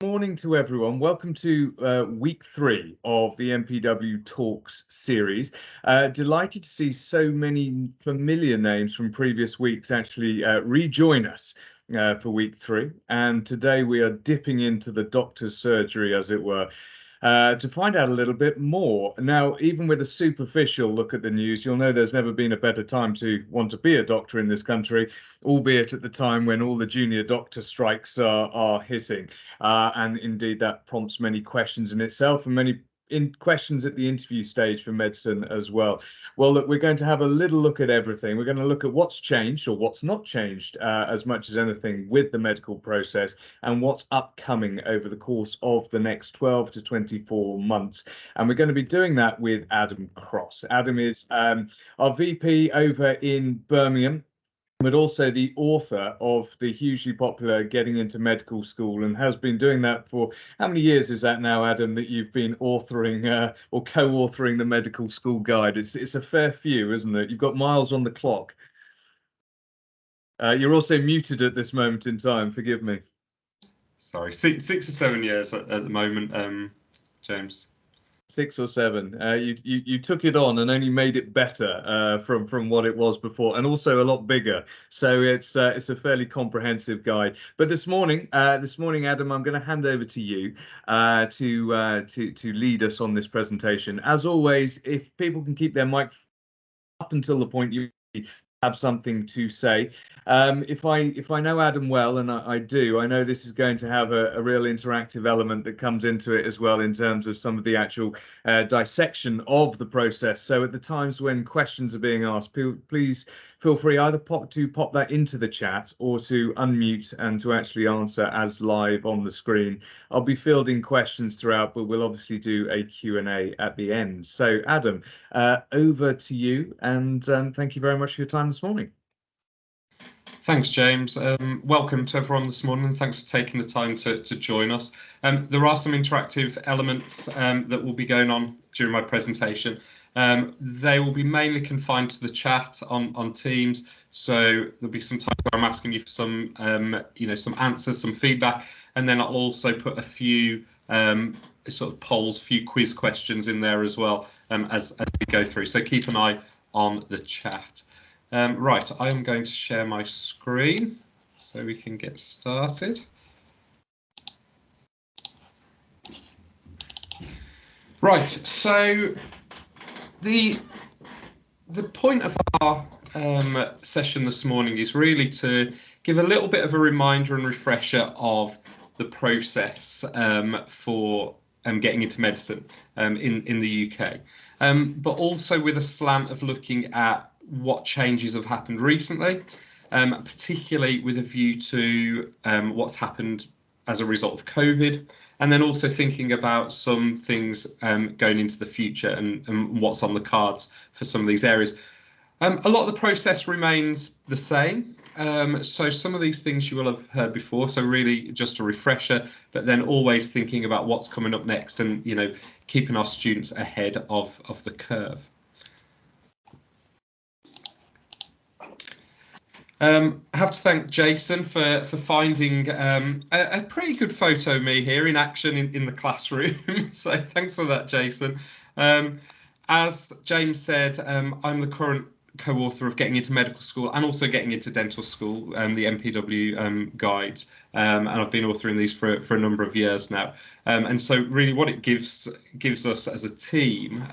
Morning to everyone. Welcome to week 3 of the MPW Talks series. Delighted to see so many familiar names from previous weeks actually rejoin us for week 3. And today we are dipping into the doctor's surgery, as it were. To find out a little bit more. Now, even with a superficial look at the news, you'll know there's never been a better time to want to be a doctor in this country, albeit at the time when all the junior doctor strikes are hitting. And indeed, that prompts many questions in itself and many questions at the interview stage for medicine as well. Well, look, we're going to have a little look at everything. We're going to look at what's changed or what's not changed as much as anything with the medical process and what's upcoming over the course of the next 12 to 24 months. And we're going to be doing that with Adam Cross. Adam is our VP over in Birmingham, but also the author of the hugely popular Getting into Medical School, and has been doing that for how many years is that now, Adam, that you've been authoring or co-authoring the medical school guide? It's a fair few, isn't it? You've got miles on the clock. You're also muted at this moment in time. Forgive me. Sorry, 6 or 7 years at the moment, James. 6 or 7. You took it on and only made it better from what it was before, and also a lot bigger. So it's a fairly comprehensive guide. But this morning, Adam, I'm going to hand over to you to lead us on this presentation. As always, if people can keep their mic up until the point you have something to say. If I know Adam well, and I do, I know this is going to have a real interactive element that comes into it as well in terms of some of the actual dissection of the process. So at the times when questions are being asked, please feel free either pop that into the chat or to unmute and to actually answer as live on the screen. I'll be fielding questions throughout, but we'll obviously do a Q&A at the end. So Adam, over to you, and thank you very much for your time this morning. Thanks, James. Welcome to everyone this morning. Thanks for taking the time to join us. There are some interactive elements that will be going on during my presentation. They will be mainly confined to the chat on Teams. So there'll be some times where I'm asking you for some, some answers, some feedback, and then I'll also put a few sort of polls, a few quiz questions in there as well as we go through. So keep an eye on the chat. Right, I am going to share my screen so we can get started. Right, so the point of our session this morning is really to give a little bit of a reminder and refresher of the process for getting into medicine in the UK, but also with a slant of looking at what changes have happened recently, particularly with a view to what's happened as a result of COVID, and then also thinking about some things going into the future and what's on the cards for some of these areas. A lot of the process remains the same. So some of these things you will have heard before, so really just a refresher, but then always thinking about what's coming up next and, keeping our students ahead of the curve. I have to thank Jason for finding a pretty good photo of me here in action in the classroom. So thanks for that, Jason. As James said, I'm the current co-author of Getting into Medical School and also Getting into Dental School, the MPW guides, and I've been authoring these for a number of years now. And so really what it gives us as a team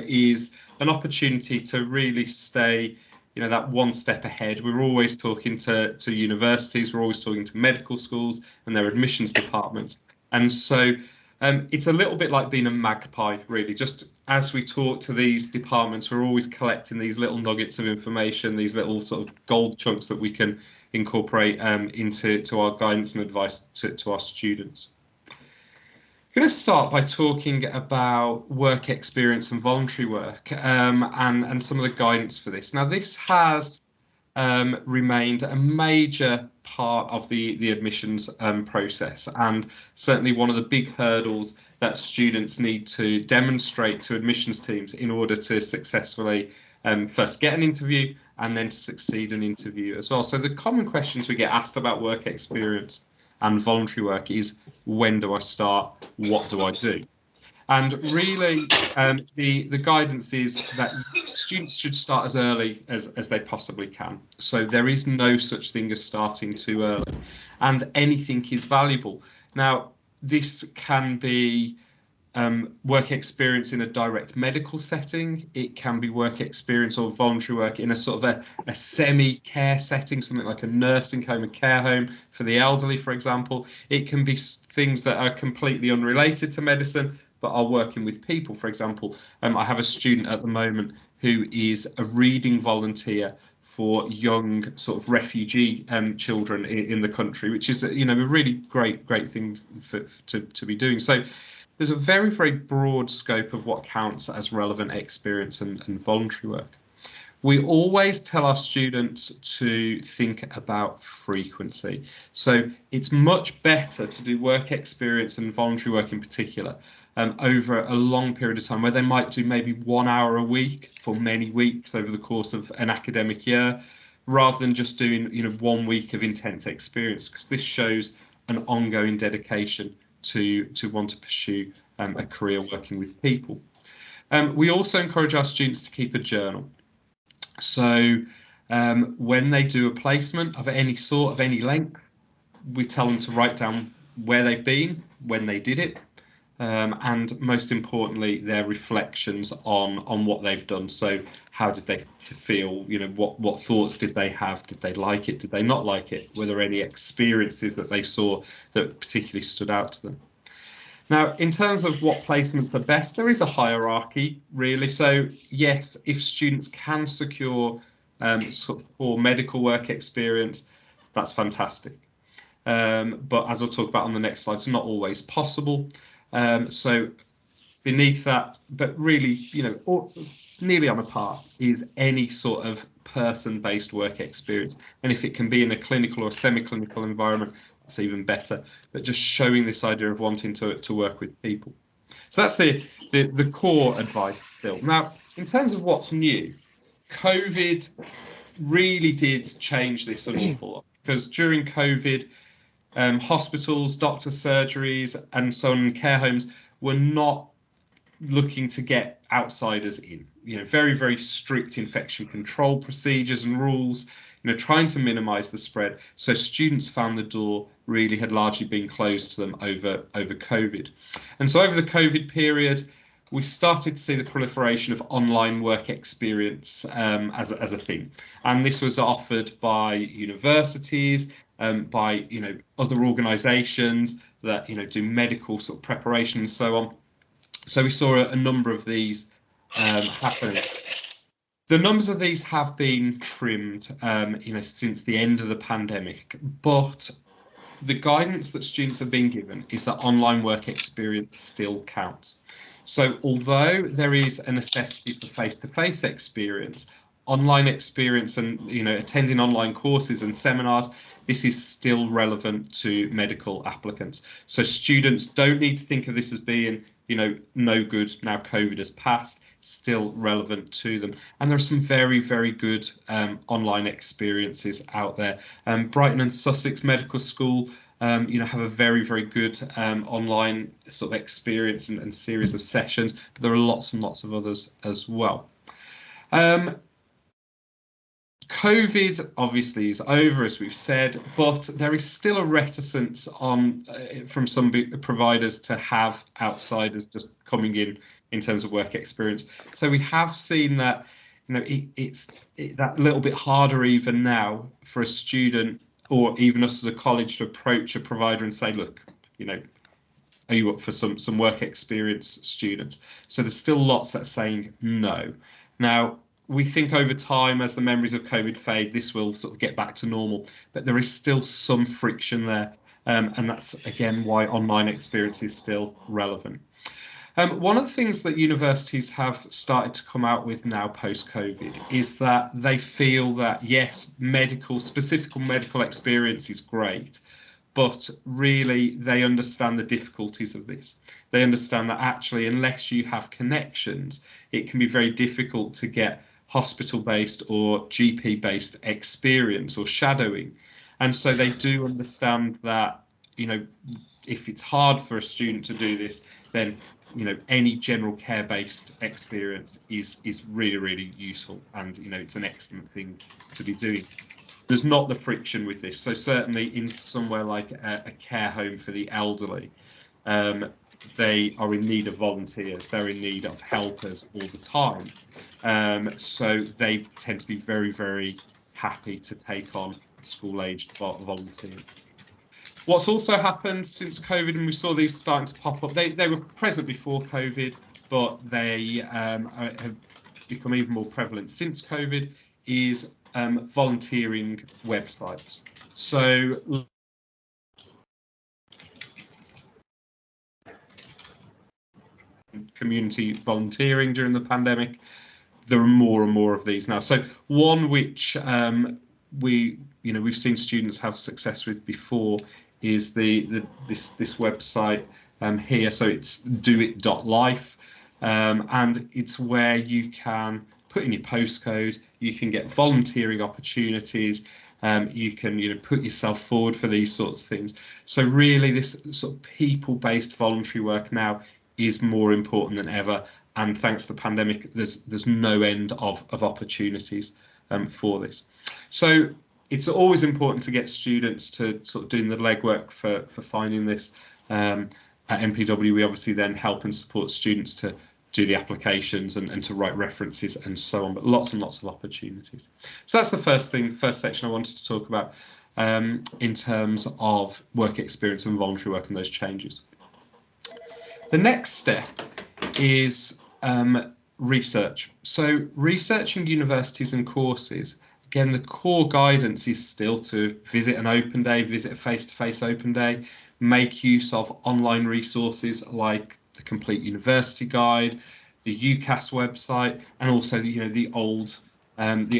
is an opportunity to really stay that one step ahead. We're always talking to universities, we're always talking to medical schools and their admissions departments. And so it's a little bit like being a magpie, really. Just as we talk to these departments, we're always collecting these little nuggets of information, these little sort of gold chunks that we can incorporate into our guidance and advice to our students. I'm going to start by talking about work experience and voluntary work and some of the guidance for this. Now, this has remained a major part of the admissions process, and certainly one of the big hurdles that students need to demonstrate to admissions teams in order to successfully first get an interview and then to succeed an interview as well. So the common questions we get asked about work experience and voluntary work is, when do I start? What do I do? And really, the guidance is that students should start as early as they possibly can. So there is no such thing as starting too early, and anything is valuable. Now, this can be work experience in a direct medical setting. It can be work experience or voluntary work in a sort of a semi-care setting, something like a nursing home, a care home for the elderly, for example. It can be things that are completely unrelated to medicine, but are working with people. For example, I have a student at the moment who is a reading volunteer for young sort of refugee children in the country, which is a really great thing to be doing. So there's a very, very broad scope of what counts as relevant experience and voluntary work. We always tell our students to think about frequency. So it's much better to do work experience and voluntary work in particular over a long period of time, where they might do maybe 1 hour a week for many weeks over the course of an academic year, rather than just doing 1 week of intense experience, because this shows an ongoing dedication to want to pursue a career working with people. We also encourage our students to keep a journal. So when they do a placement of any sort, of any length, we tell them to write down where they've been, when they did it, and most importantly, their reflections on what they've done. So how did they feel? What thoughts did they have? Did they like it? Did they not like it? Were there any experiences that they saw that particularly stood out to them? Now, in terms of what placements are best, there is a hierarchy, really. So yes, if students can secure sort of core medical work experience, that's fantastic. But as I'll talk about on the next slide, it's not always possible. So beneath that, but really, nearly on a par, is any sort of person-based work experience. And if it can be in a clinical or semi-clinical environment, that's even better. But just showing this idea of wanting to work with people. So that's the core advice still. Now, in terms of what's new, COVID really did change this an awful lot, because during COVID, hospitals, doctor surgeries, and so on, care homes were not looking to get outsiders in. Very, very strict infection control procedures and rules, trying to minimize the spread. So students found the door really had largely been closed to them over COVID. And so over the COVID period, we started to see the proliferation of online work experience as a thing. And this was offered by universities, by other organizations that do medical sort of preparation and so on. So we saw a number of these happening. The numbers of these have been trimmed, since the end of the pandemic, but the guidance that students have been given is that online work experience still counts. So although there is a necessity for face-to-face experience, online experience and attending online courses and seminars, this is still relevant to medical applicants. So students don't need to think of this as being no good now COVID has passed, still relevant to them. And there are some very, very good online experiences out there. Brighton and Sussex Medical School have a very, very good online sort of experience and series of sessions, but there are lots and lots of others as well. COVID obviously is over, as we've said, but there is still a reticence from some providers to have outsiders just coming in terms of work experience. So we have seen that it's that little bit harder even now for a student or even us as a college to approach a provider and say, look, are you up for some work experience students? So there's still lots that are saying no. Now, we think over time, as the memories of COVID fade, this will sort of get back to normal, but there is still some friction there. And that's, again, why online experience is still relevant. One of the things that universities have started to come out with now post-COVID is that they feel that, yes, specific medical experience is great, but really they understand the difficulties of this. They understand that actually, unless you have connections, it can be very difficult to get hospital-based or GP-based experience or shadowing. And so they do understand that if it's hard for a student to do this, then any general care-based experience is really, really useful, and it's an excellent thing to be doing. There's not the friction with this. So certainly in somewhere like a care home for the elderly, they are in need of volunteers. They're in need of helpers all the time. So they tend to be very, very happy to take on school-aged volunteers. What's also happened since COVID, and we saw these starting to pop up, they were present before COVID, but they have become even more prevalent since COVID, is volunteering websites. So community volunteering during the pandemic, there are more and more of these now. So one which we've seen students have success with before is this website here. So it's doit.life, and it's where you can put in your postcode, you can get volunteering opportunities, you can put yourself forward for these sorts of things. So really this sort of people-based voluntary work now is more important than ever, and thanks to the pandemic there's no end of opportunities for this. So it's always important to get students to sort of doing the legwork for finding this. At MPW we obviously then help and support students to do the applications and to write references and so on, but lots and lots of opportunities. So that's the first section I wanted to talk about in terms of work experience and voluntary work and those changes. The next step is research. So researching universities and courses, again, the core guidance is still to visit an open day, visit a face-to-face open day, make use of online resources like the Complete University Guide, the UCAS website, and also the old and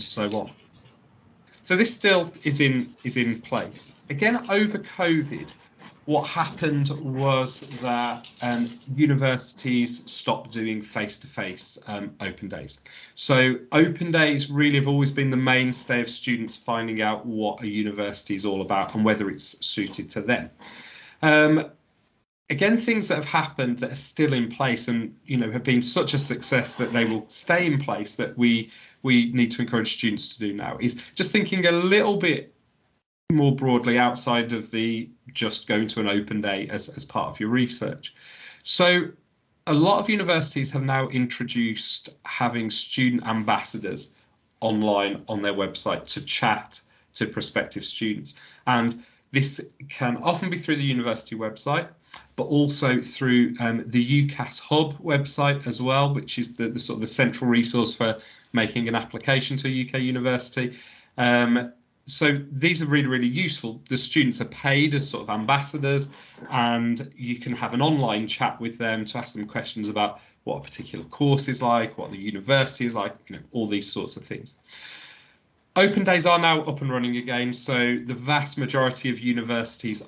so on. So this still is in place. Again, over COVID, what happened was that universities stopped doing face-to-face open days. So open days really have always been the mainstay of students finding out what a university is all about and whether it's suited to them. Again, things that have happened that are still in place and have been such a success that they will stay in place, that we need to encourage students to do now, is just thinking a little bit more broadly outside of the just going to an open day as part of your research. So a lot of universities have now introduced having student ambassadors online on their website to chat to prospective students, and this can often be through the university website, but also through the UCAS Hub website as well, which is the sort of the central resource for making an application to a UK university. So these are really, really useful. The students are paid as sort of ambassadors, and you can have an online chat with them to ask them questions about what a particular course is like, what the university is like, all these sorts of things. Open days are now up and running again, so the vast majority of universities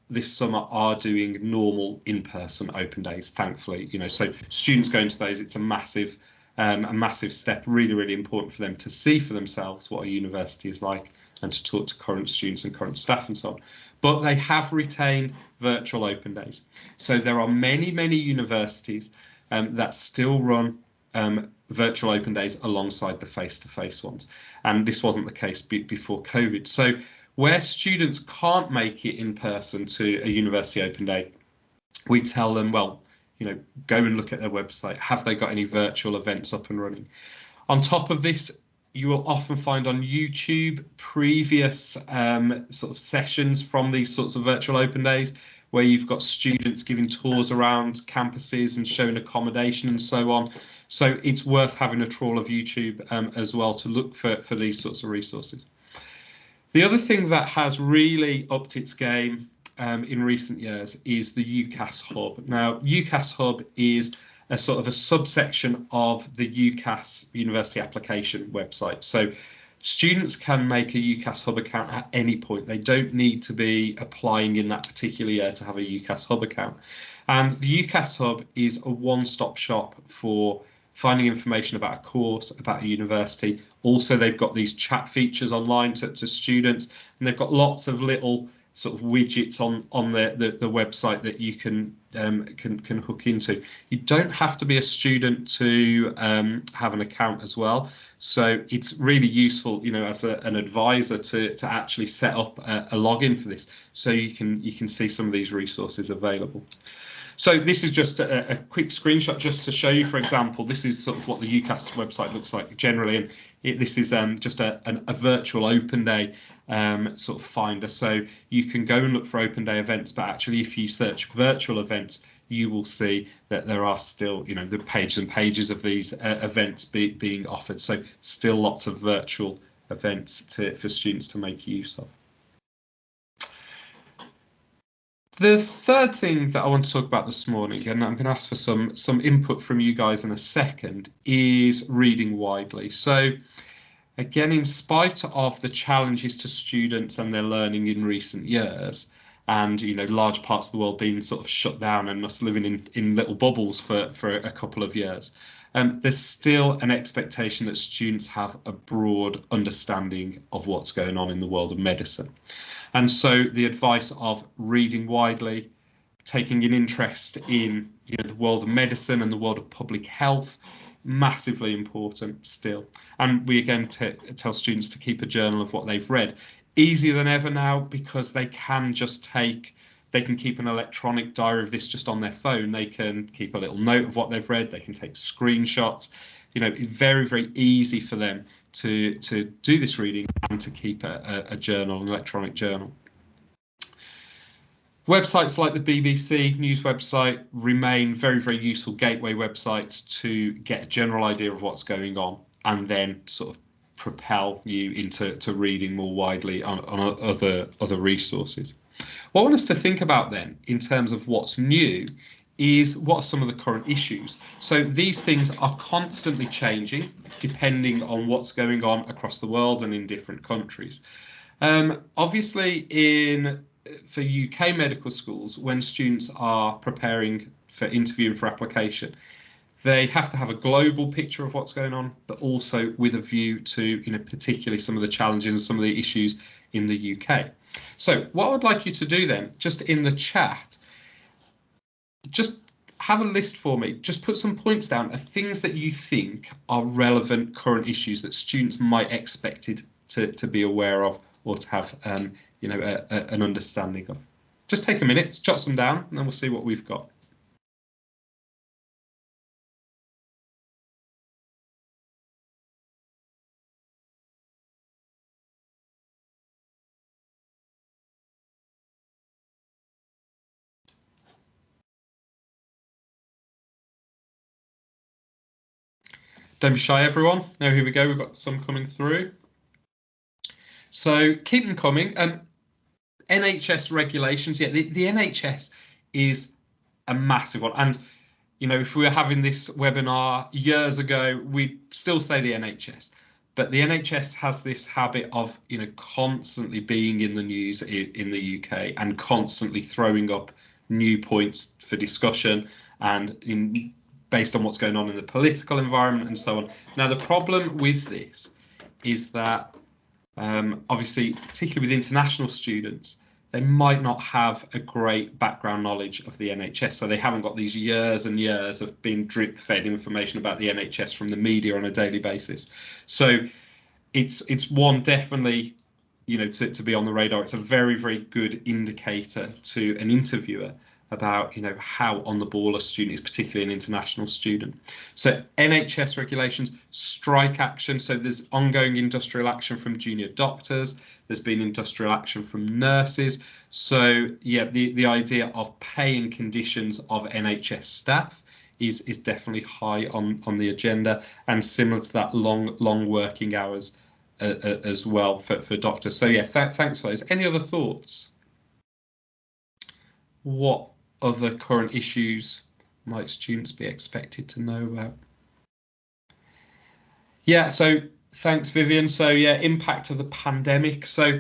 this summer are doing normal in-person open days, thankfully. So students going to those, it's a massive step, really, really important for them to see for themselves what a university is like and to talk to current students and current staff and so on. But they have retained virtual open days. So there are many, many universities that still run virtual open days alongside the face-to-face ones. And this wasn't the case before COVID. So where students can't make it in person to a university open day, we tell them, well, go and look at their website. Have they got any virtual events up and running? On top of this, you will often find on YouTube previous sort of sessions from these sorts of virtual open days, where you've got students giving tours around campuses and showing accommodation and so on. So it's worth having a trawl of YouTube as well to look for these sorts of resources. The other thing that has really upped its game in recent years is the UCAS Hub. Now, UCAS Hub is a sort of a subsection of the UCAS University Application website. So students can make a UCAS Hub account at any point. They don't need to be applying in that particular year to have a UCAS Hub account. And the UCAS Hub is a one-stop shop for finding information about a course, about a university. Also, they've got these chat features online to students, and they've got lots of little sort of widgets on the website that you can hook into. You don't have to be a student to have an account as well. So it's really useful, you know, as an advisor to actually set up a login for this, so you can see some of these resources available. So this is just a quick screenshot just to show you, for example, this is sort of what the UCAS website looks like generally, and this is just a virtual open day sort of finder. So you can go and look for open day events, but actually if you search virtual events, you will see that there are still, you know, the pages and pages of these events being offered. So still lots of virtual events for students to make use of. The third thing that I want to talk about this morning, and I'm going to ask for some input from you guys in a second, is reading widely. So again, in spite of the challenges to students and their learning in recent years, and you know, large parts of the world being sort of shut down and us living in little bubbles for a couple of years, there's still an expectation that students have a broad understanding of what's going on in the world of medicine. And so the advice of reading widely, taking an interest in, you know, the world of medicine and the world of public health, massively important still. And we again tell students to keep a journal of what they've read. Easier than ever now, because they can keep an electronic diary of this just on their phone. They can keep a little note of what they've read. They can take screenshots. You know, it's very, very easy for them to do this reading and to keep a journal, an electronic journal. Websites like the BBC news website remain very, very useful gateway websites to get a general idea of what's going on, and then sort of propel you into reading more widely on other resources. What I want us to think about then, in terms of what's new, is what are some of the current issues. So these things are constantly changing depending on what's going on across the world and in different countries. Obviously, for UK medical schools, when students are preparing for interview and for application, they have to have a global picture of what's going on, but also with a view to, you know, particularly some of the challenges and some of the issues in the UK. So what I would like you to do then, just in the chat, just have a list for me, just put some points down of things that you think are relevant current issues that students might expected to be aware of or to have you know, an understanding of. Just take a minute, jot some down, and then we'll see what we've got. Don't be shy, everyone. Now, here we go. We've got some coming through. So keep them coming. NHS regulations. Yeah, the NHS is a massive one. And, you know, if we were having this webinar years ago, we'd still say the NHS. But the NHS has this habit of, you know, constantly being in the news in the UK and constantly throwing up new points for discussion and based on what's going on in the political environment and so on. Now, the problem with this is that obviously, particularly with international students, they might not have a great background knowledge of the NHS. So they haven't got these years and years of being drip-fed information about the NHS from the media on a daily basis. So it's one definitely, you know, to be on the radar. It's a very, very good indicator to an interviewer about, you know, how on the ball a student is, particularly an international student. So NHS regulations, strike action. So there's ongoing industrial action from junior doctors. There's been industrial action from nurses. So yeah, the idea of pay and conditions of NHS staff is definitely high on the agenda, and similar to that, long working hours as well for doctors. So yeah, thanks for those. Any other thoughts? What other current issues might students be expected to know about? Yeah, so thanks, Vivian. So yeah, impact of the pandemic. So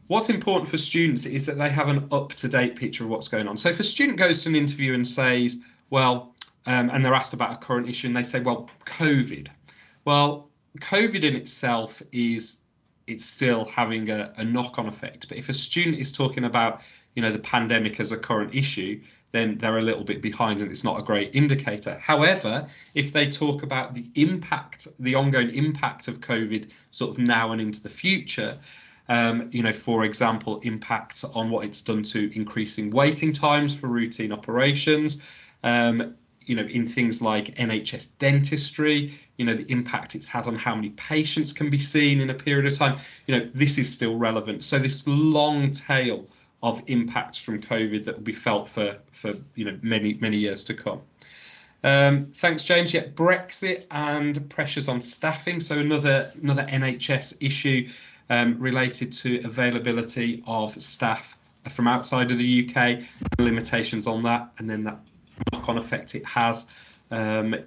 what's important for students is that they have an up-to-date picture of what's going on. So if a student goes to an interview and says, well, and they're asked about a current issue, and they say, well, COVID. Well, COVID in itself it's still having a knock-on effect. But if a student is talking about, the pandemic as a current issue, then they're a little bit behind and it's not a great indicator. However, if they talk about the impact, the ongoing impact of COVID sort of now and into the future, for example, impacts on what it's done to increasing waiting times for routine operations, in things like NHS dentistry, the impact it's had on how many patients can be seen in a period of time, this is still relevant. So this long tail of impacts from COVID that will be felt for many years to come. Thanks, James. Yeah, Brexit and pressures on staffing. So another NHS issue related to availability of staff from outside of the UK, limitations on that, and then that knock-on effect it has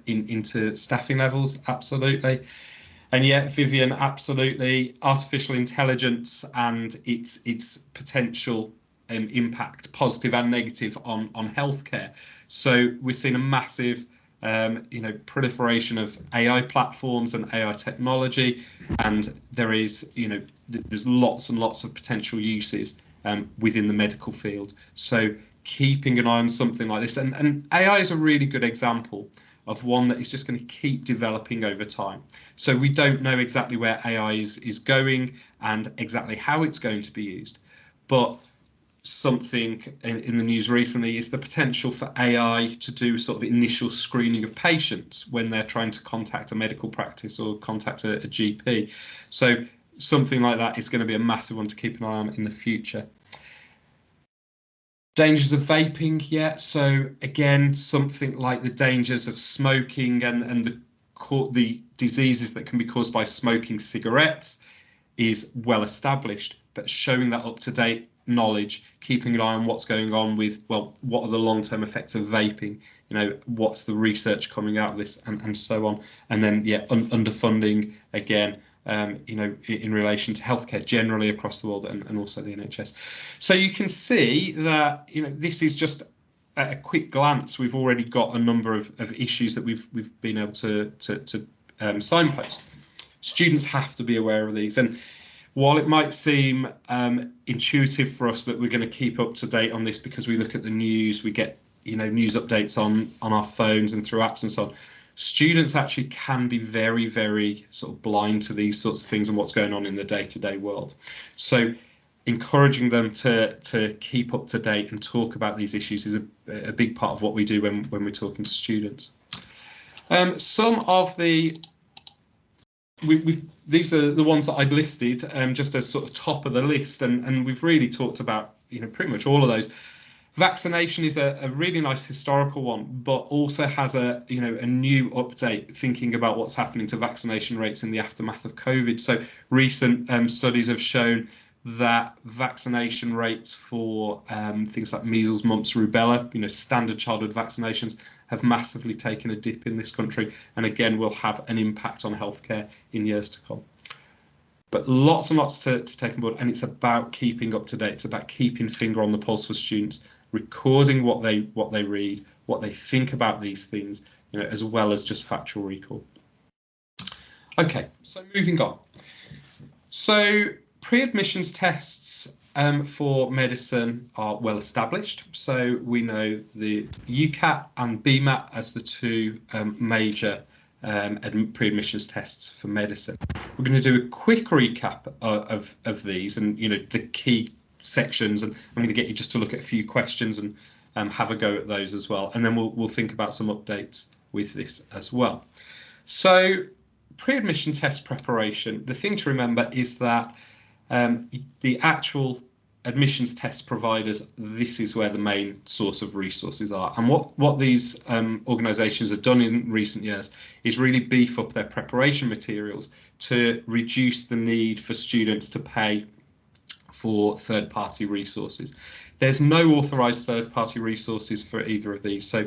into staffing levels. Absolutely. And yet, Vivian, absolutely, artificial intelligence and its potential impact, positive and negative, on healthcare. So we're seeing a massive proliferation of AI platforms and AI technology, and there is there's lots and lots of potential uses within the medical field. So keeping an eye on something like this, and AI is a really good example of one that is just going to keep developing over time. So we don't know exactly where AI is going and exactly how it's going to be used, but something in the news recently is the potential for AI to do sort of initial screening of patients when they're trying to contact a medical practice or contact a GP. So something like that is going to be a massive one to keep an eye on in the future. Dangers of vaping, yeah. So again, something like the dangers of smoking and the diseases that can be caused by smoking cigarettes is well established, but showing that up-to-date knowledge, keeping an eye on what's going on with, well, what are the long-term effects of vaping, what's the research coming out of this, and so on. And then, yeah, underfunding again, in relation to healthcare generally across the world, and also the NHS. So you can see that, this is just at a quick glance. We've already got a number of issues that we've been able to signpost. Students have to be aware of these, and while it might seem intuitive for us that we're going to keep up to date on this because we look at the news, we get news updates on our phones and through apps and so on, students actually can be very, very sort of blind to these sorts of things and what's going on in the day-to-day world. So encouraging them to keep up to date and talk about these issues is a big part of what we do when we're talking to students. Some of the these are the ones that I'd listed just as sort of top of the list, and we've really talked about pretty much all of those. Vaccination is a really nice historical one, but also has a new update thinking about what's happening to vaccination rates in the aftermath of COVID. So recent studies have shown that vaccination rates for things like measles, mumps, rubella, standard childhood vaccinations, have massively taken a dip in this country, and again will have an impact on healthcare in years to come. But lots and lots to take on board, and it's about keeping up to date. It's about keeping finger on the pulse for students, recording what they read, what they think about these things, as well as just factual recall. Okay, so moving on. So pre-admissions tests for medicine are well established. So we know the UCAT and BMAT as the two major pre-admissions tests for medicine. We're going to do a quick recap of these and the key sections, and I'm going to get you just to look at a few questions and have a go at those as well, and then we'll think about some updates with this as well. So pre-admission test preparation, the thing to remember is that the actual admissions test providers, this is where the main source of resources are. And what these organisations have done in recent years is really beef up their preparation materials to reduce the need for students to pay for third-party resources. There's no authorised third-party resources for either of these. So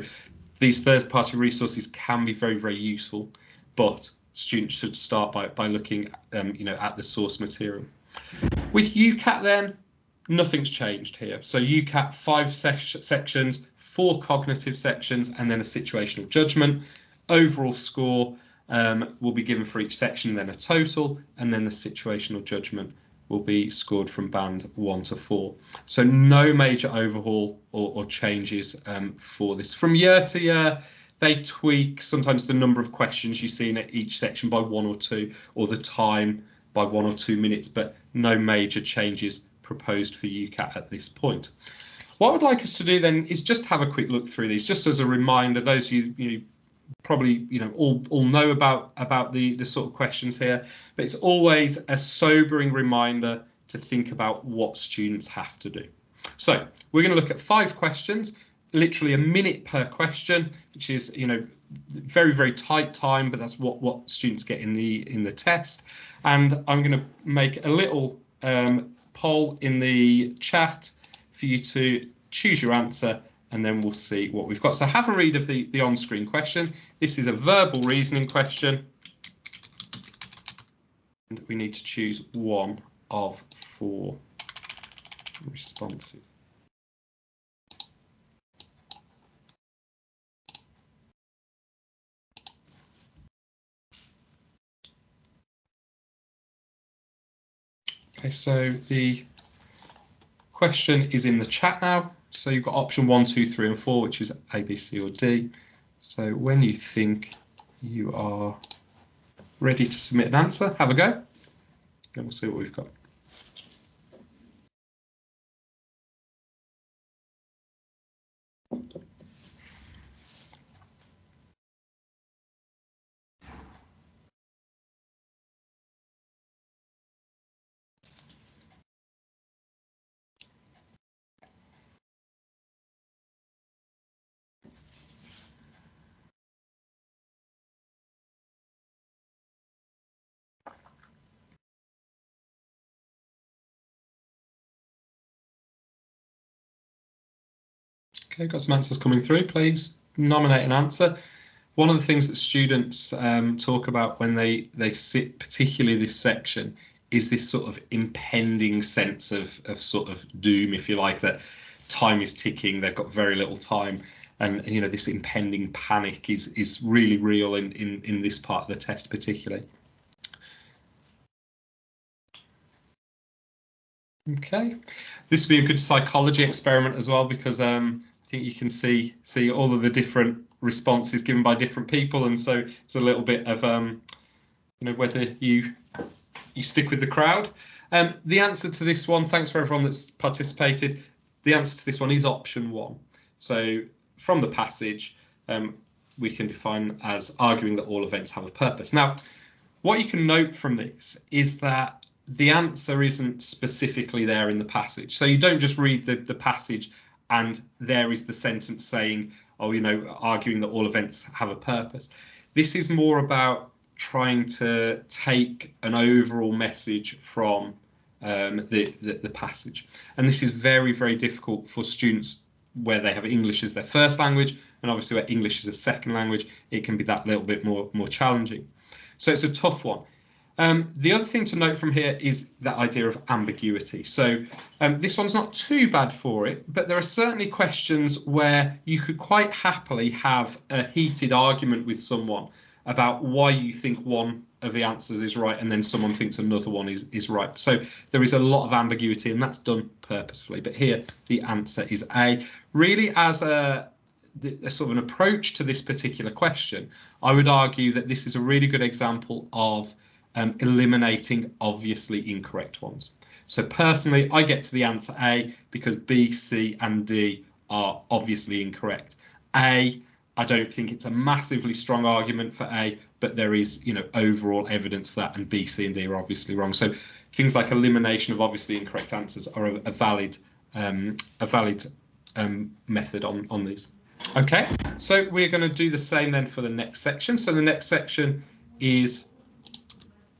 these third-party resources can be very, very useful, but students should start by looking at the source material. With UCAT then, nothing's changed here. So UCAT, 5 sections, 4 cognitive sections, and then a situational judgment. Overall score will be given for each section, then a total, and then the situational judgment will be scored from band 1 to 4. So no major overhaul or changes for this. From year to year, they tweak sometimes the number of questions you see in each section by 1 or 2, or the time by 1 or 2 minutes, but no major changes proposed for UCAT at this point. What I'd like us to do then is just have a quick look through these, just as a reminder. Those of you probably all know about the sort of questions here, but it's always a sobering reminder to think about what students have to do. So we're going to look at 5 questions, literally a minute per question, which is very, very tight time, but that's what students get in the test. And I'm going to make a little poll in the chat for you to choose your answer, and then we'll see what we've got. So have a read of the on-screen question. This is a verbal reasoning question, and we need to choose one of 4 responses. Okay, so the question is in the chat now. So you've got option 1, 2, 3, and 4, which is A, B, C, or D. So when you think you are ready to submit an answer, have a go, and we'll see what we've got. Okay, got some answers coming through. Please nominate an answer. One of the things that students talk about when they sit, particularly this section, is this sort of impending sense of sort of doom, if you like, that time is ticking, they've got very little time, and this impending panic is really real in this part of the test particularly. Okay, this would be a good psychology experiment as well, because I think you can see all of the different responses given by different people, and so it's a little bit of whether you stick with the crowd. The answer to this one, thanks for everyone that's participated. The answer to this one is option 1. So from the passage, we can define as arguing that all events have a purpose. Now, what you can note from this is that the answer isn't specifically there in the passage. So you don't just read the passage and there is the sentence saying, oh, arguing that all events have a purpose. This is more about trying to take an overall message from the passage. And this is very, very difficult for students where they have English as their first language, and obviously where English is a second language, it can be that little bit more challenging. So it's a tough one. The other thing to note from here is that idea of ambiguity. So this one's not too bad for it, but there are certainly questions where you could quite happily have a heated argument with someone about why you think one of the answers is right and then someone thinks another one is right. So there is a lot of ambiguity, and that's done purposefully. But here the answer is A. Really, as a sort of an approach to this particular question, I would argue that this is a really good example of eliminating obviously incorrect ones. So personally, I get to the answer A because B, C, and D are obviously incorrect. A, I don't think it's a massively strong argument for A, but there is, overall evidence for that, and B, C, and D are obviously wrong. So things like elimination of obviously incorrect answers are a valid method on these. Okay, so we're going to do the same then for the next section. So the next section is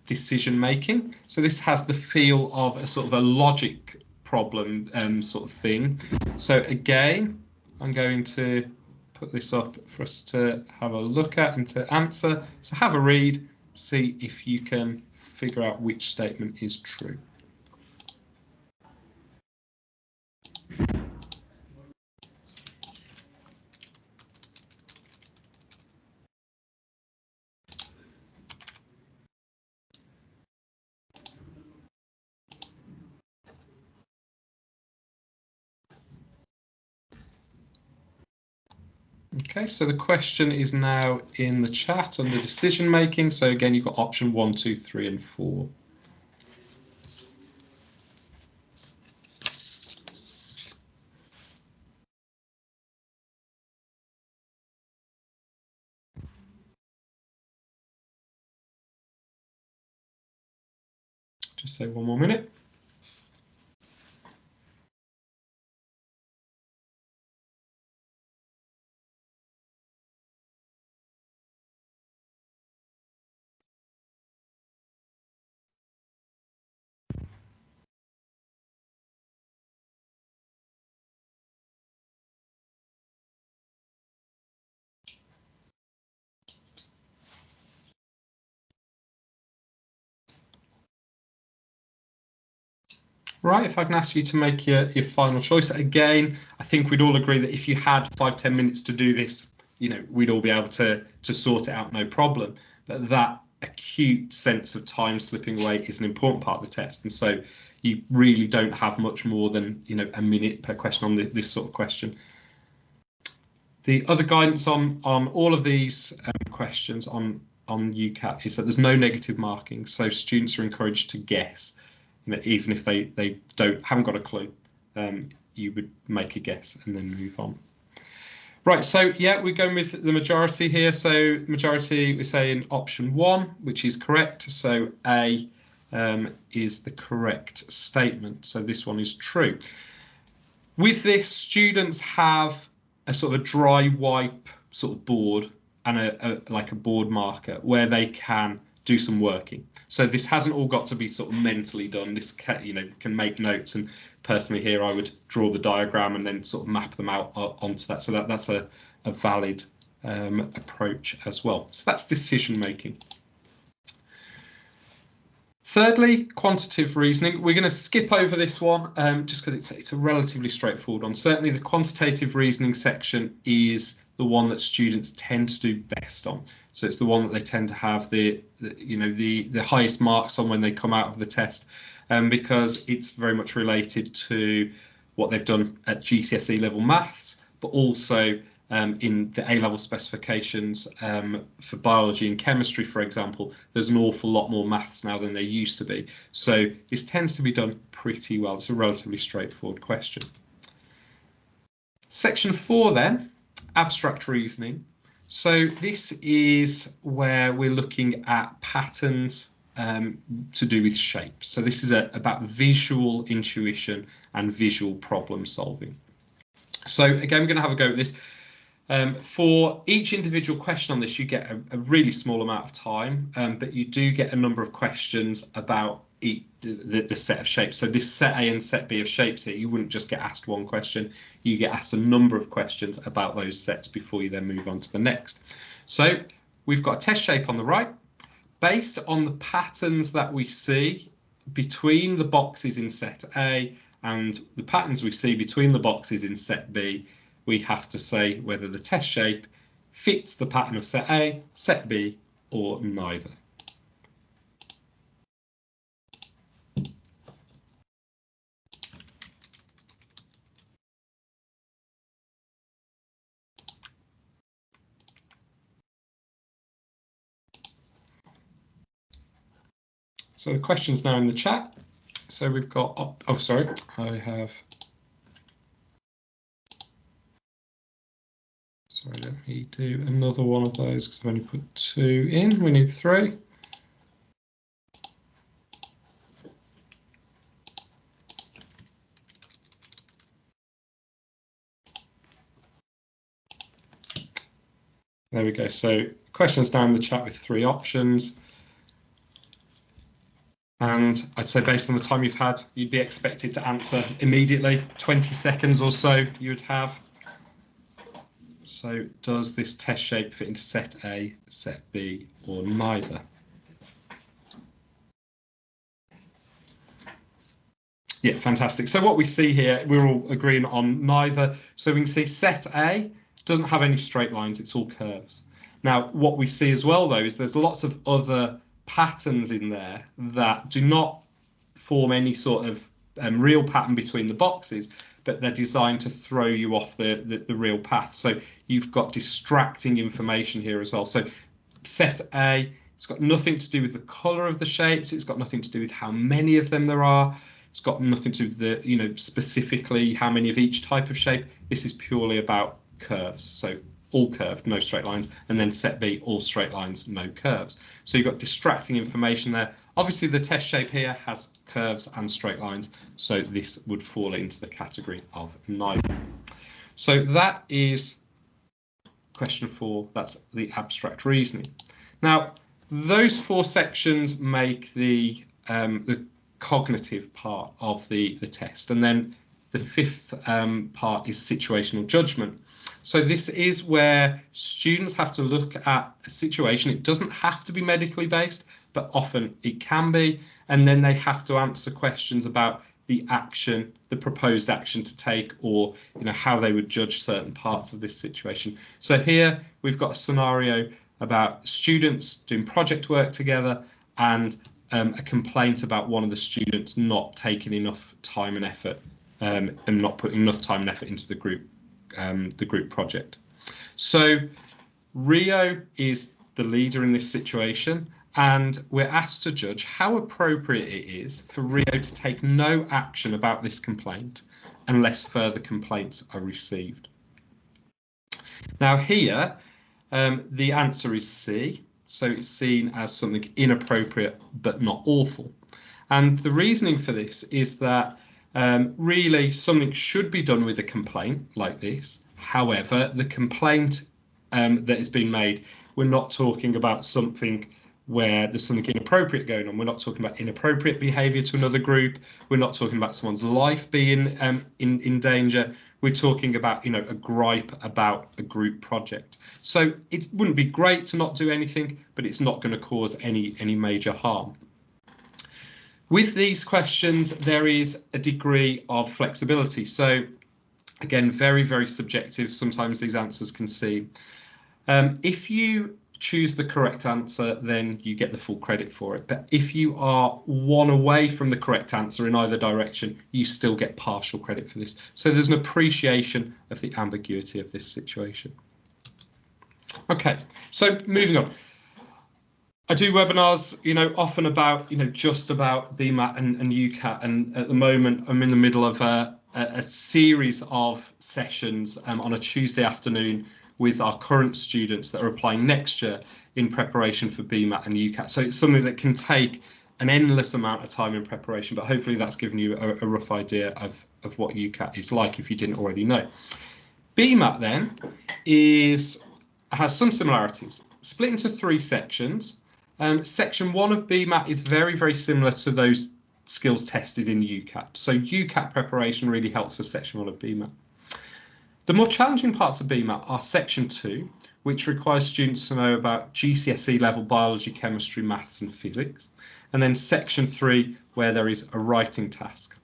decision making. So this has the feel of a sort of a logic problem sort of thing. So again, I'm going to put this up for us to have a look at and to answer. So have a read, see if you can figure out which statement is true. Okay, so the question is now in the chat under decision making. So again, you've got option 1, 2, 3, and 4. Just say 1 more minute. Right, if I can ask you to make your final choice. Again, I think we'd all agree that if you had 5-10 minutes to do this, you know, we'd all be able to sort it out, no problem. But that acute sense of time slipping away is an important part of the test. And so you really don't have much more than, you know, a minute per question on this sort of question. The other guidance on all of these questions on UCAT is that there's no negative marking. So students are encouraged to guess. You know, even if they haven't got a clue, you would make a guess and then move on. Right, so yeah, we're going with the majority here. So majority, we're saying option 1, which is correct. So A is the correct statement. So this one is true. With this, students have a sort of a dry wipe sort of board and like a board marker where they can do some working. So this hasn't all got to be sort of mentally done. This can, you know, can make notes, and personally here I would draw the diagram and then sort of map them out onto that. So that's a valid approach as well. So that's decision making. Thirdly, quantitative reasoning. We're going to skip over this one just because it's a relatively straightforward one. Certainly the quantitative reasoning section is the one that students tend to do best on. So it's the one that they tend to have the highest marks on when they come out of the test, because it's very much related to what they've done at GCSE level maths, but also in the A-level specifications for biology and chemistry, for example, there's an awful lot more maths now than there used to be. So this tends to be done pretty well. It's a relatively straightforward question. Section 4 then, abstract reasoning. So this is where we're looking at patterns to do with shapes. So this is about visual intuition and visual problem solving. So again, we're going to have a go at this. For each individual question on this, you get a really small amount of time, but you do get a number of questions about the set of shapes. So this set A and set B of shapes here, you wouldn't just get asked one question, you get asked a number of questions about those sets before you then move on to the next. So we've got a test shape on the right. Based on the patterns that we see between the boxes in set A and the patterns we see between the boxes in set B, we have to say whether the test shape fits the pattern of set A, set B, or neither. So the question's now in the chat. So we've got, oh, sorry, I have. Sorry, let me do another one of those because I've only put 2 in. We need 3. There we go. So questions down in the chat with 3 options. And I'd say based on the time you've had, you'd be expected to answer immediately. 20 seconds or so you would have. So does this test shape fit into set A, set B, or neither? Yeah, fantastic. So what we see here, we're all agreeing on neither. So we can see set A doesn't have any straight lines, it's all curves. Now, what we see as well, though, is there's lots of other patterns in there that do not form any sort of real pattern between the boxes, but they're designed to throw you off the real path. So you've got distracting information here as well. So set A, it's got nothing to do with the color of the shapes. It's got nothing to do with how many of them there are. It's got nothing to do with the, specifically how many of each type of shape. This is purely about curves. So all curved, no straight lines, and then set B, all straight lines, no curves. So you've got distracting information there. Obviously, the test shape here has curves and straight lines, so this would fall into the category of neither. So that is question 4. That's the abstract reasoning. Now, those 4 sections make the cognitive part of the test, and then the 5th part is situational judgment. So this is where students have to look at a situation. It doesn't have to be medically based, but often it can be, and then they have to answer questions about the action, the proposed action to take, or how they would judge certain parts of this situation. So here we've got a scenario about students doing project work together and a complaint about one of the students not taking enough time and effort and not putting enough time and effort into the group project. So Rio is the leader in this situation, and we're asked to judge how appropriate it is for Rio to take no action about this complaint unless further complaints are received. Now here, the answer is C, so it's seen as something inappropriate but not awful. And the reasoning for this is that really something should be done with a complaint like this. However, the complaint that is being made, we're not talking about something where there's something inappropriate going on. We're not talking about inappropriate behaviour to another group. We're not talking about someone's life being in danger. We're talking about a gripe about a group project. So it wouldn't be great to not do anything, but it's not going to cause any major harm. With these questions, there is a degree of flexibility. So again, very, very subjective. Sometimes these answers can seem. If you choose the correct answer, then you get the full credit for it. But if you are one away from the correct answer in either direction, you still get partial credit for this. So there's an appreciation of the ambiguity of this situation. Okay, so moving on. I do webinars, often about, just about BMAT and UCAT, and at the moment I'm in the middle of a series of sessions on a Tuesday afternoon with our current students that are applying next year in preparation for BMAT and UCAT. So it's something that can take an endless amount of time in preparation, but hopefully that's given you a rough idea of what UCAT is like if you didn't already know. BMAT then has some similarities, split into 3 sections. Section 1 of BMAT is very, very similar to those skills tested in UCAT. So UCAT preparation really helps for section 1 of BMAT. The more challenging parts of BMAT are section 2, which requires students to know about GCSE level biology, chemistry, maths and physics, and then section 3, where there is a writing task.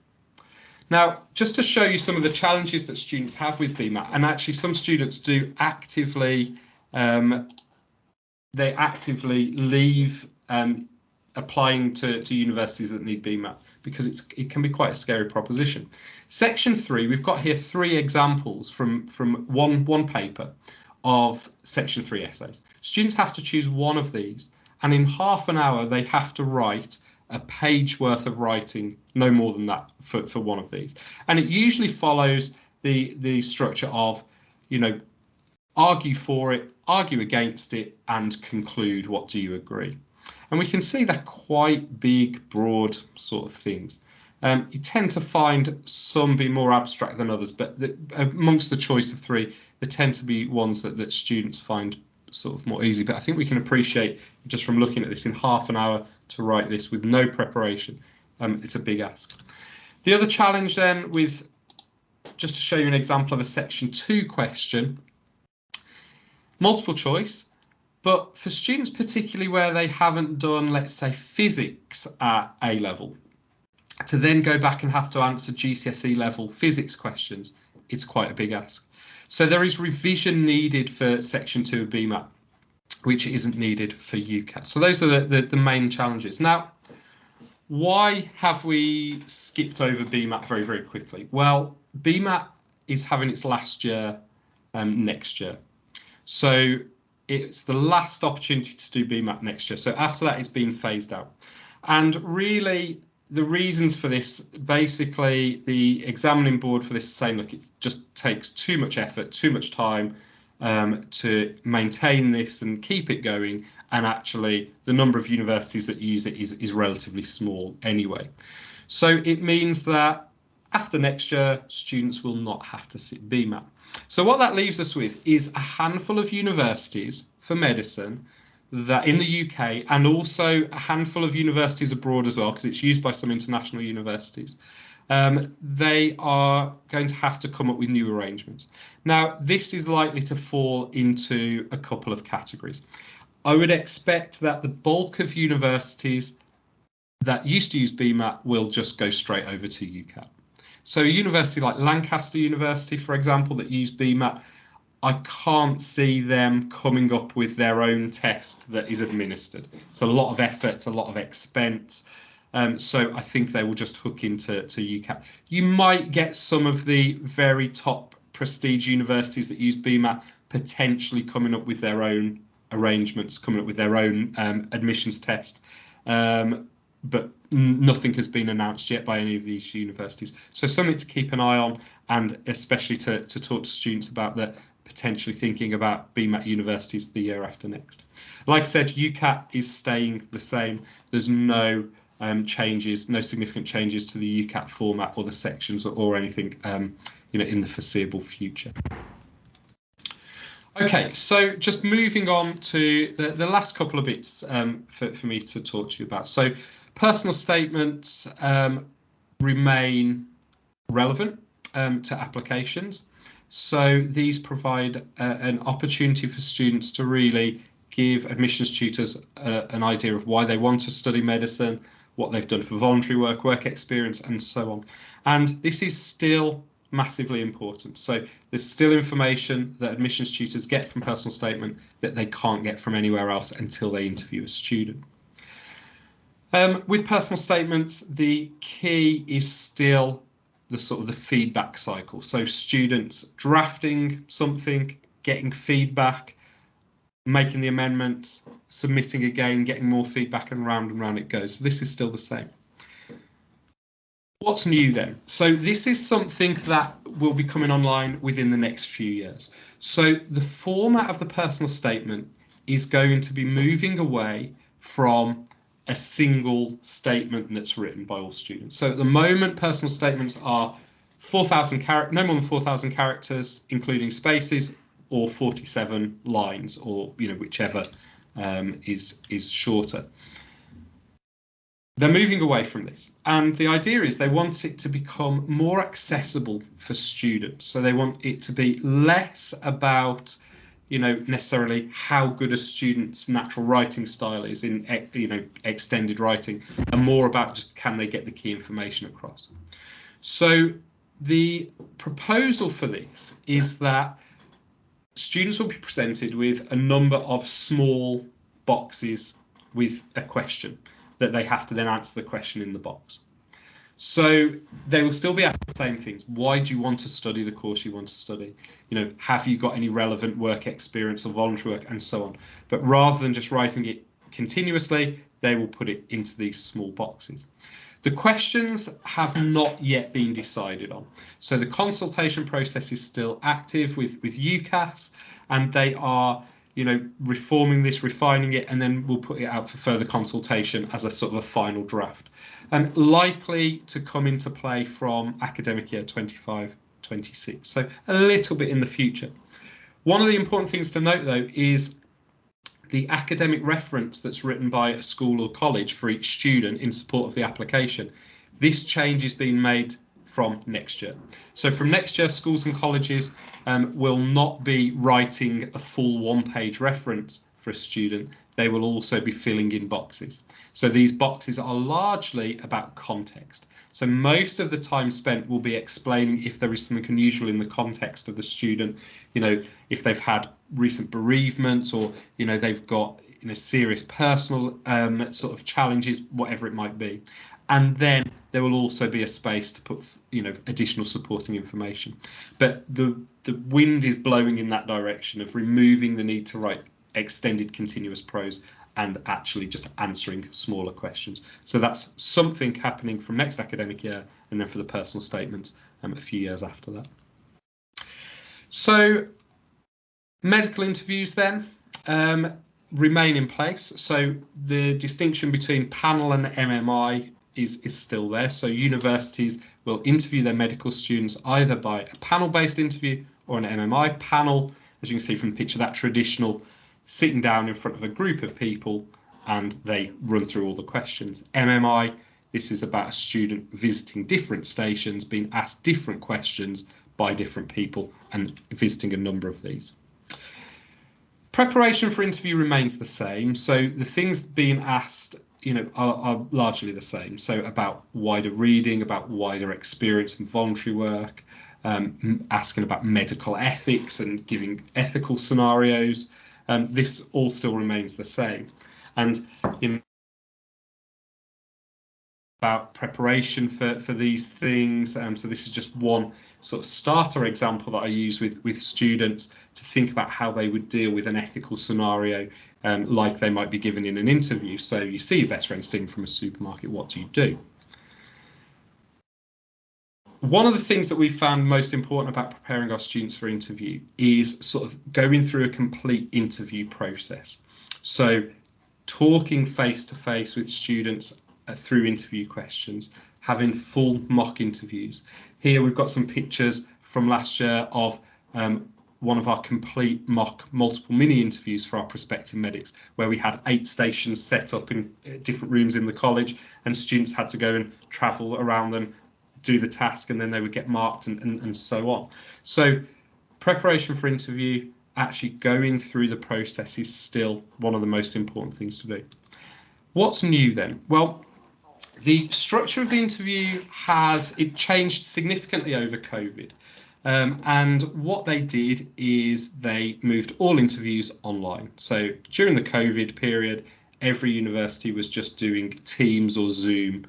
Now, just to show you some of the challenges that students have with BMAT, and actually some students do actively leave applying to universities that need BMAT because it can be quite a scary proposition. Section 3, we've got here 3 examples from one paper of section 3 essays. Students have to choose one of these, and in half an hour they have to write a page worth of writing, no more than that, for one of these. And it usually follows the structure of, argue for it, argue against it, and conclude what do you agree. And we can see they're quite big, broad sort of things. You tend to find some be more abstract than others, but amongst the choice of 3, there tend to be ones that students find sort of more easy. But I think we can appreciate just from looking at this, in half an hour to write this with no preparation, it's a big ask. The other challenge then, with just to show you an example of a section 2 question, multiple choice, but for students particularly where they haven't done, let's say, physics at A level, to then go back and have to answer GCSE level physics questions, it's quite a big ask. So there is revision needed for section 2 of BMAT, which isn't needed for UCAT. So those are the main challenges. Now, why have we skipped over BMAT very, very quickly? Well, BMAT is having its last year next year. So it's the last opportunity to do BMAT next year. So after that, it's being phased out. And really, the reasons for this, basically, the examining board for this is saying, look, it just takes too much effort, too much time to maintain this and keep it going. And actually, the number of universities that use it is relatively small anyway. So it means that after next year, students will not have to sit BMAT. So what that leaves us with is a handful of universities for medicine that in the UK, and also a handful of universities abroad as well, because it's used by some international universities. They are going to have to come up with new arrangements. Now, this is likely to fall into a couple of categories. I would expect that the bulk of universities that used to use BMAT will just go straight over to UCAT. So a university like Lancaster University, for example, that use BMAT, I can't see them coming up with their own test that is administered. It's a lot of effort, it's a lot of expense. So I think they will just hook into UCAT. You might get some of the very top prestige universities that use BMAT potentially coming up with their own arrangements, coming up with their own admissions test. But nothing has been announced yet by any of these universities. So something to keep an eye on, and especially to talk to students about that, potentially thinking about BMAT universities the year after next. Like I said, UCAT is staying the same. There's no changes, no significant changes to the UCAT format or the sections or anything in the foreseeable future. Okay, so just moving on to the last couple of bits for me to talk to you about. So personal statements remain relevant to applications. So these provide an opportunity for students to really give admissions tutors an idea of why they want to study medicine, what they've done for voluntary work, work experience, and so on. And this is still massively important. So there's still information that admissions tutors get from personal statement that they can't get from anywhere else until they interview a student. With personal statements, the key is still the sort of the feedback cycle. So students drafting something, getting feedback, making the amendments, submitting again, getting more feedback, and round it goes. So this is still the same. What's new then? So this is something that will be coming online within the next few years. So the format of the personal statement is going to be moving away from a single statement that's written by all students. So at the moment, personal statements are 4,000 characters, no more than 4,000 characters, including spaces, or 47 lines, or whichever is shorter. They're moving away from this, and the idea is they want it to become more accessible for students. So they want it to be less about necessarily how good a student's natural writing style is in extended writing, and more about just can they get the key information across. So the proposal for this is that students will be presented with a number of small boxes with a question that they have to then answer the question in the box. So they will still be asked the same things. Why do you want to study the course you want to study? Have you got any relevant work experience or voluntary work, and so on. But rather than just writing it continuously, they will put it into these small boxes. The questions have not yet been decided on. So the consultation process is still active with UCAS, and they are reforming this, refining it, and then we'll put it out for further consultation as a sort of a final draft. And likely to come into play from academic year 25-26, so a little bit in the future. One of the important things to note, though, is the academic reference that's written by a school or college for each student in support of the application. This change is being made from next year. So from next year, schools and colleges will not be writing a full one-page reference for a student. They will also be filling in boxes. So these boxes are largely about context. So most of the time spent will be explaining if there is something unusual in the context of the student, if they've had recent bereavements, or they've got serious personal sort of challenges, whatever it might be. And then there will also be a space to put, additional supporting information. But the wind is blowing in that direction of removing the need to write extended continuous prose and actually just answering smaller questions. So that's something happening from next academic year, and then for the personal statements a few years after that. So medical interviews then remain in place. So the distinction between panel and MMI is still there. So universities will interview their medical students either by a panel-based interview or an MMI. Panel, as you can see from the picture, that traditional sitting down in front of a group of people and they run through all the questions. MMI, this is about a student visiting different stations, being asked different questions by different people and visiting a number of these. Preparation for interview remains the same. So the things being asked, are largely the same. So about wider reading, about wider experience and voluntary work, asking about medical ethics and giving ethical scenarios. This all still remains the same. And about preparation for these things. So this is just one sort of starter example that I use with students to think about how they would deal with an ethical scenario like they might be given in an interview. So you see your best friend stealing from a supermarket, what do you do? One of the things that we found most important about preparing our students for interview is sort of going through a complete interview process. So talking face to face with students through interview questions, having full mock interviews. Here we've got some pictures from last year of one of our complete mock multiple mini interviews for our prospective medics, where we had 8 stations set up in different rooms in the college, and students had to go and travel around them, do the task, and then they would get marked and so on. So preparation for interview, actually going through the process, is still one of the most important things to do. What's new then? Well, the structure of the interview has changed significantly over COVID. And what they did is they moved all interviews online. So during the COVID period, every university was just doing Teams or Zoom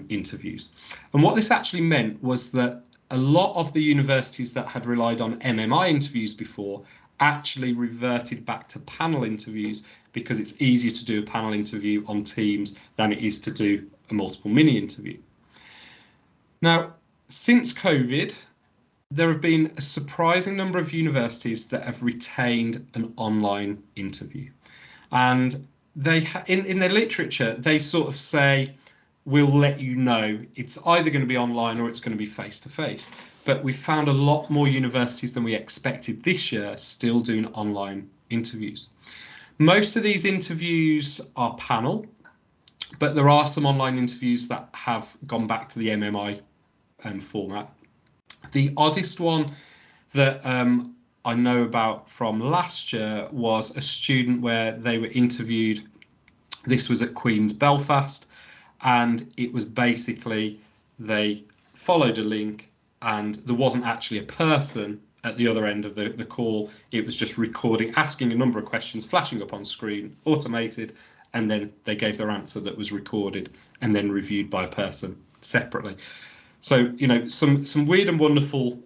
interviews. And what this actually meant was that a lot of the universities that had relied on MMI interviews before actually reverted back to panel interviews, because it's easier to do a panel interview on Teams than it is to do a multiple mini interview. Now, since COVID, there have been a surprising number of universities that have retained an online interview. And they, in their literature, they sort of say, we'll let you know it's either going to be online or it's going to be face-to-face. But we found a lot more universities than we expected this year still doing online interviews. Most of these interviews are panel, but there are some online interviews that have gone back to the MMI format. The oddest one that I know about from last year was a student where they were interviewed. This was at Queen's Belfast, and it was basically they followed a link and there wasn't actually a person at the other end of the call. It was just recording, asking a number of questions, flashing up on screen, automated, and then they gave their answer that was recorded and then reviewed by a person separately. So, some weird and wonderful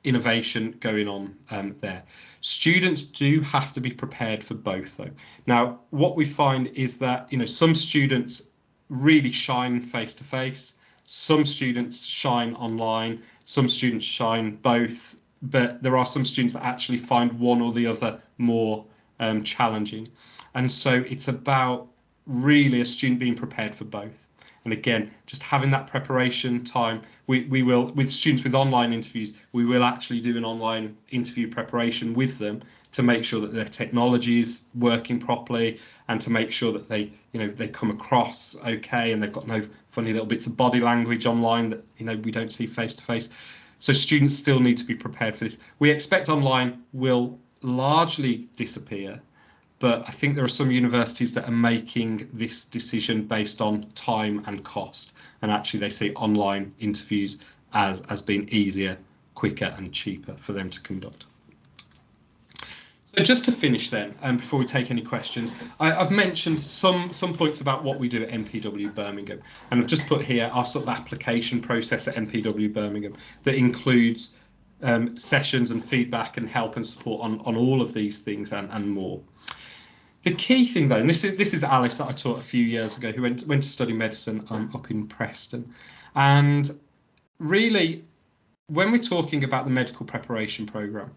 innovation going on there. Students do have to be prepared for both, though. Now, what we find is that, some students really shine face to face. Some students shine online. Some students shine both. But there are some students that actually find one or the other more challenging. And so it's about really a student being prepared for both. And again, just having that preparation time, we will, with students with online interviews, we will actually do an online interview preparation with them to make sure that their technology is working properly and to make sure that they, they come across okay and they've got no funny little bits of body language online that, we don't see face to face. So students still need to be prepared for this. We expect online will largely disappear, but I think there are some universities that are making this decision based on time and cost. And actually they see online interviews as being easier, quicker and cheaper for them to conduct. Just to finish then, before we take any questions, I've mentioned some points about what we do at MPW Birmingham, and I've just put here our sort of application process at MPW Birmingham that includes sessions and feedback and help and support on all of these things and more. The key thing though, and this is Alice that I taught a few years ago, who went to study medicine up in Preston, and really when we're talking about the medical preparation programme,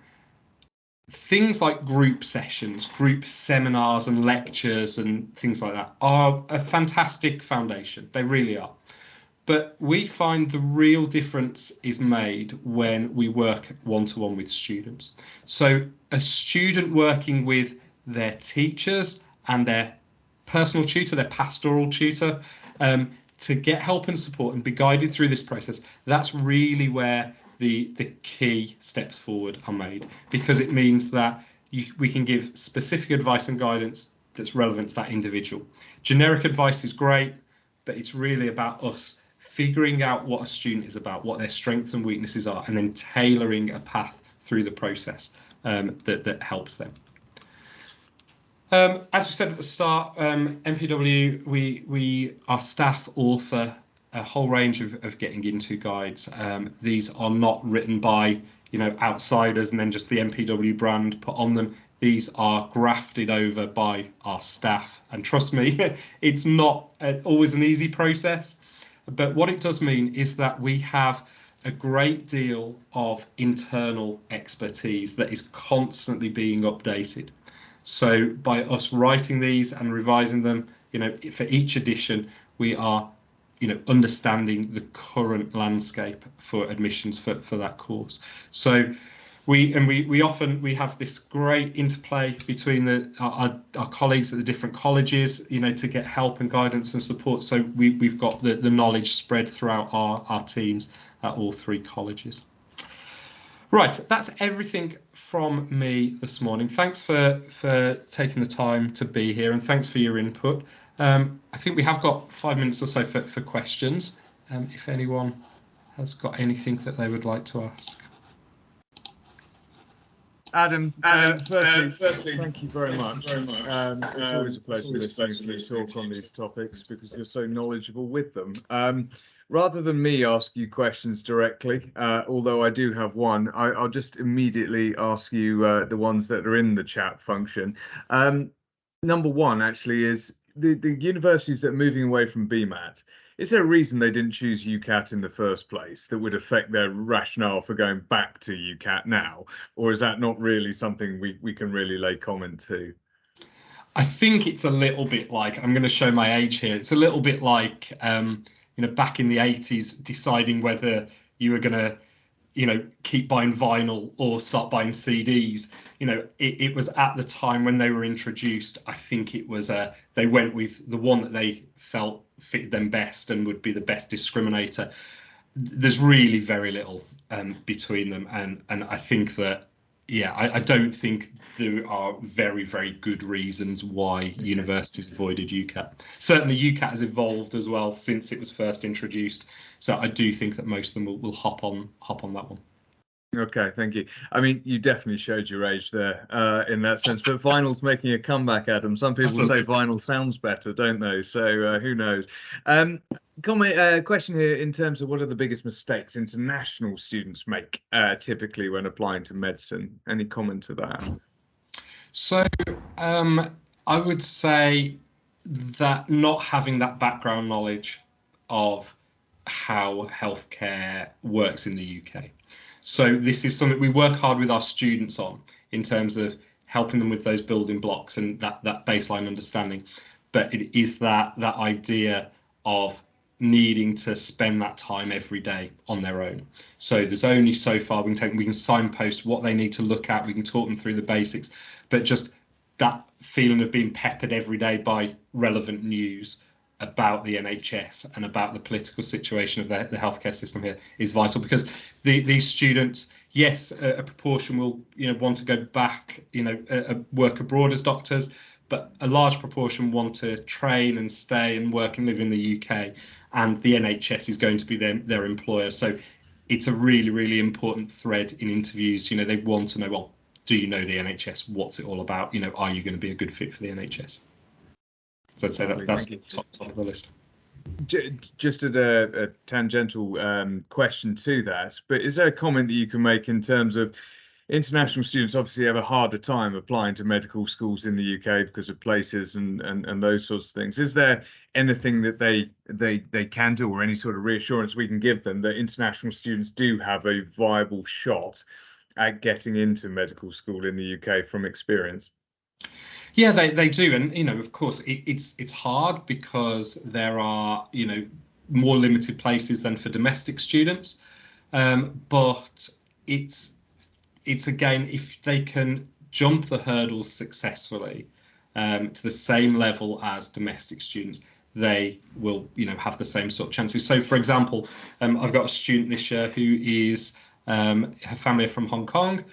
things like group sessions, group seminars and lectures and things like that are a fantastic foundation. They really are. But we find the real difference is made when we work one-to-one with students. So a student working with their teachers and their personal tutor, their pastoral tutor, to get help and support and be guided through this process, that's really where the key steps forward are made, because it means that we can give specific advice and guidance that's relevant to that individual. Generic advice is great, but it's really about us figuring out what a student is about, what their strengths and weaknesses are, and then tailoring a path through the process that helps them. As we said at the start, MPW, our staff author a whole range of getting into guides. These are not written by outsiders and then just the MPW brand put on them. These are grafted over by our staff, and trust me, it's not always an easy process, but what it does mean is that we have a great deal of internal expertise that is constantly being updated. So by us writing these and revising them, for each edition, we are understanding the current landscape for admissions for that course. So we have this great interplay between our colleagues at the different colleges, to get help and guidance and support. So we've got the knowledge spread throughout our teams at all three colleges. Right, that's everything from me this morning. Thanks for taking the time to be here, and thanks for your input. I think we have got 5 minutes or so for questions, if anyone has got anything that they would like to ask. Adam, firstly, thank you very much. It's always a pleasure listening to you talk on these topics because you're so knowledgeable with them. Rather than me ask you questions directly, although I do have one, I'll just immediately ask you the ones that are in the chat function. Number one, actually, is the universities that are moving away from BMAT. Is there a reason they didn't choose UCAT in the first place that would affect their rationale for going back to UCAT now? Or is that not really something we can really lay comment to? I think it's a little bit like, I'm going to show my age here, it's a little bit like, back in the 80s, deciding whether you were going to, keep buying vinyl or start buying CDs. It was at the time when they were introduced, I think it was they went with the one that they felt fitted them best and would be the best discriminator. There's really very little between them, and I think that, I don't think there are very, very good reasons why universities avoided UCAT. Certainly UCAT has evolved as well since it was first introduced, so I do think that most of them will hop on that one. Okay, thank you. I mean, you definitely showed your age there in that sense, but vinyl's making a comeback, Adam. Some people say vinyl sounds better, don't they? So who knows? Question here in terms of what are the biggest mistakes international students make typically when applying to medicine? Any comment to that? So I would say that not having that background knowledge of how healthcare works in the UK. So this is something we work hard with our students on in terms of helping them with those building blocks and that baseline understanding. But it is that idea of needing to spend that time every day on their own. So there's only so far we can signpost what they need to look at, we can talk them through the basics, but just that feeling of being peppered every day by relevant news about the NHS and about the political situation of the healthcare system here is vital, because these students, yes, a proportion will want to go back, work abroad as doctors, but a large proportion want to train and stay and work and live in the UK, and the NHS is going to be their employer. So it's a really, really important thread in interviews. They want to know, well, do you know the NHS? What's it all about? You know, are you going to be a good fit for the NHS? So I'd say that's Thank you. top of the list. Just as a tangential question to that, but is there a comment that you can make in terms of international students obviously have a harder time applying to medical schools in the UK because of places and those sorts of things? Is there anything that they can do, or any sort of reassurance we can give them that international students do have a viable shot at getting into medical school in the UK from experience? Yeah, they do, and you know, of course, it's hard because there are, you know, more limited places than for domestic students, but it's again, if they can jump the hurdles successfully to the same level as domestic students, they will, you know, have the same sort of chances. So, for example, I've got a student this year who is her family are from Hong Kong,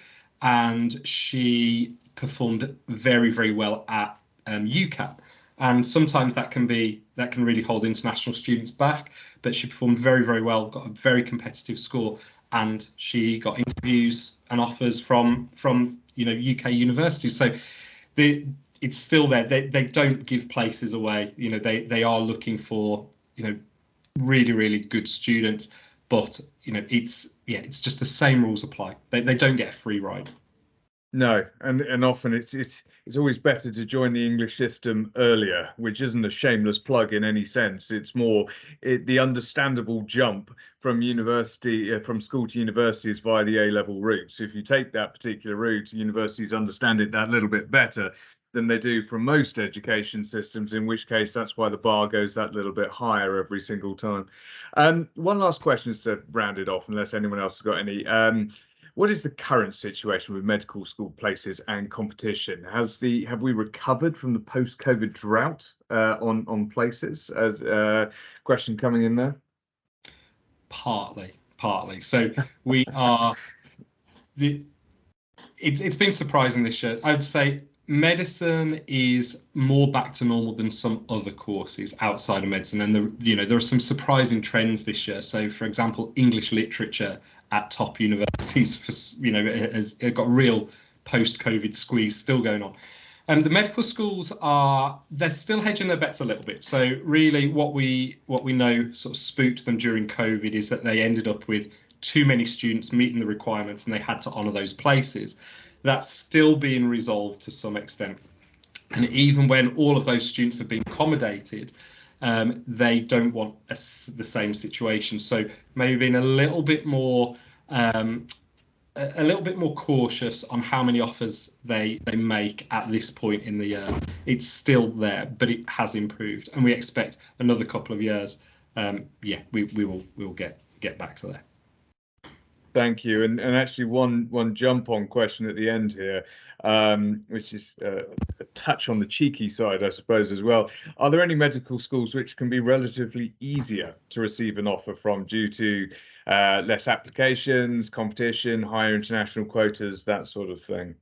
and she performed very, very well at UCAT. And sometimes that can really hold international students back. But she performed very, very well, got a very competitive score, and she got interviews and offers from you know, UK universities. So it's still there. They don't give places away. You know, they are looking for, you know, really, really good students. But you know, it's just the same rules apply. They don't get a free ride. No, and often it's always better to join the English system earlier, which isn't a shameless plug in any sense. It's more the understandable jump from university from school to university is via the A-level route. So if you take that particular route, universities understand it that little bit better than they do from most education systems, in which case that's why the bar goes that little bit higher every single time. One last question to round it off, unless anyone else has got any. What is the current situation with medical school places and competition? Have we recovered from the post-COVID drought on places? As question coming in there. Partly. So we are it's been surprising this year. I'd say medicine is more back to normal than some other courses outside of medicine, and there are some surprising trends this year. So, for example, English literature at top universities has got real post-COVID squeeze still going on. The medical schools they're still hedging their bets a little bit. So really, what we know sort of spooked them during COVID is that they ended up with too many students meeting the requirements, and they had to honour those places. That's still being resolved to some extent. And even when all of those students have been accommodated, they don't want the same situation. So maybe being a little bit more cautious on how many offers they make at this point in the year. It's still there, but it has improved, and we expect another couple of years. We'll get back to there. Thank you. And actually one jump on question at the end here, which is a touch on the cheeky side, I suppose, as well. Are there any medical schools which can be relatively easier to receive an offer from due to less applications, competition, higher international quotas, that sort of thing?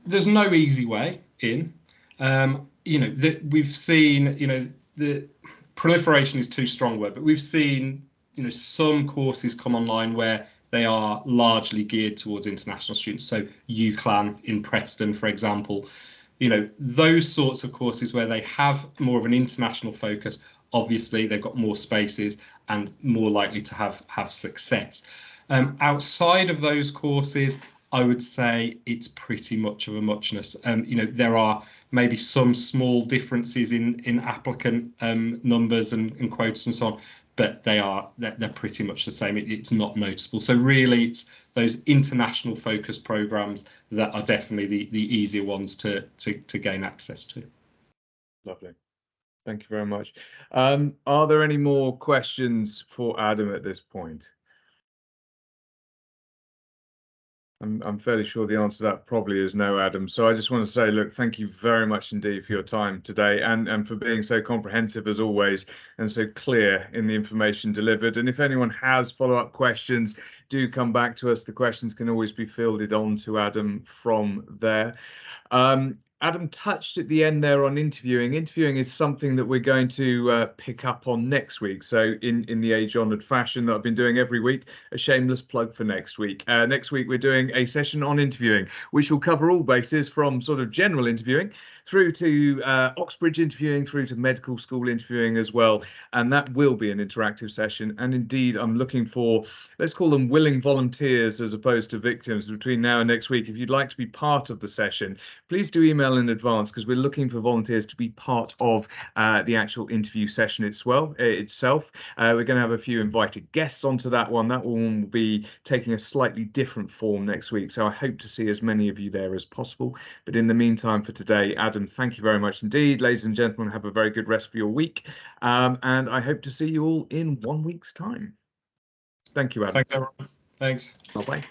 There's no easy way in. We've seen, the proliferation is too strong a word, but we've seen, some courses come online where they are largely geared towards international students. So UCLan in Preston, for example, those sorts of courses where they have more of an international focus. Obviously, they've got more spaces and more likely to have success. Outside of those courses, I would say it's pretty much of a muchness. There are maybe some small differences in applicant numbers and quotas and so on, but they're pretty much the same. It's not noticeable. So really, it's those international focus programs that are definitely the easier ones to gain access to. Lovely. Thank you very much. Are there any more questions for Adam at this point? I'm fairly sure the answer to that probably is no, Adam. So I just want to say, look, thank you very much indeed for your time today, and for being so comprehensive as always and so clear in the information delivered. And if anyone has follow-up questions, do come back to us. The questions can always be fielded on to Adam from there. Adam touched at the end there on interviewing. Interviewing is something that we're going to pick up on next week. So in the age-honoured fashion that I've been doing every week, a shameless plug for next week. Next week we're doing a session on interviewing, which will cover all bases from sort of general interviewing through to Oxbridge interviewing, through to medical school interviewing as well. And that will be an interactive session. And indeed, I'm looking for, let's call them willing volunteers as opposed to victims between now and next week. If you'd like to be part of the session, please do email in advance, because we're looking for volunteers to be part of the actual interview session itself. We're going to have a few invited guests onto that one. That one will be taking a slightly different form next week. So I hope to see as many of you there as possible. But in the meantime, for today, Adam, thank you very much indeed. Ladies and gentlemen, have a very good rest of your week. And I hope to see you all in 1 week's time. Thank you, Adam. Thanks, everyone. Thanks. Bye-bye.